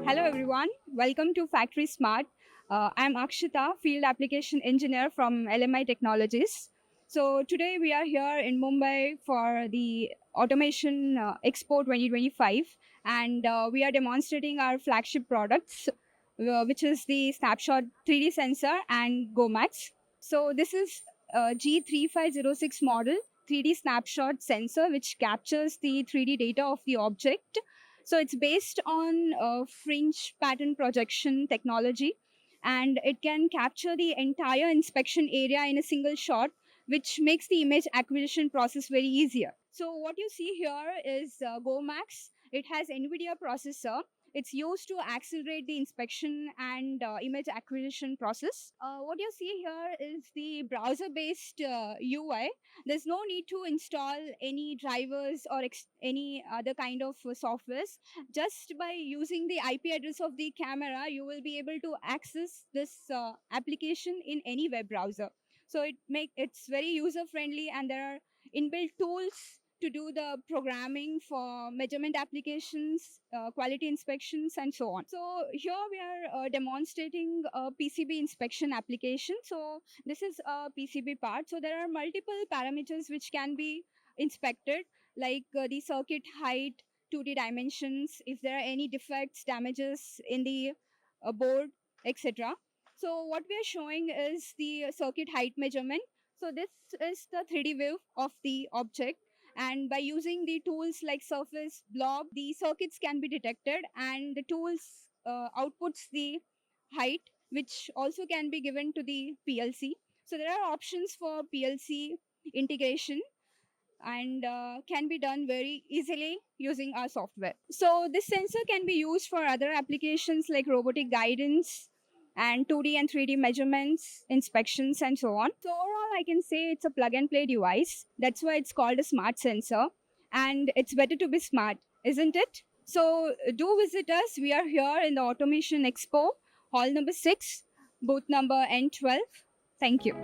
Hello everyone, welcome to Factory Smart. I'm Akshita, Field Application Engineer from LMI Technologies. So today we are here in Mumbai for the Automation Expo 2025 and we are demonstrating our flagship products, which is the Snapshot 3D sensor and GoMax. So this is G3506 model 3D snapshot sensor which captures the 3D data of the object. So it's based on fringe pattern projection technology, and it can capture the entire inspection area in a single shot, which makes the image acquisition process very easier. So what you see here is GoMax. It has NVIDIA processor. It's used to accelerate the inspection and image acquisition process. What you see here is the browser-based UI. There's no need to install any drivers or any other kind of softwares. Just by using the IP address of the camera, you will be able to access this application in any web browser. So it's very user friendly, and there are inbuilt tools to do the programming for measurement applications, quality inspections, and so on. So here we are demonstrating a PCB inspection application. So this is a PCB part. So there are multiple parameters which can be inspected, like the circuit height, 2D dimensions, if there are any defects, damages in the board, etc. So what we are showing is the circuit height measurement. So this is the 3D view of the object. And by using the tools like surface, blob, the circuits can be detected, and the tools outputs the height, which also can be given to the PLC. So there are options for PLC integration and can be done very easily using our software. So this sensor can be used for other applications like robotic guidance and 2D and 3D measurements, inspections, and so on. So overall, I can say it's a plug and play device. That's why it's called a smart sensor. And it's better to be smart, isn't it? So do visit us. We are here in the Automation Expo, hall number 6, booth number N12. Thank you.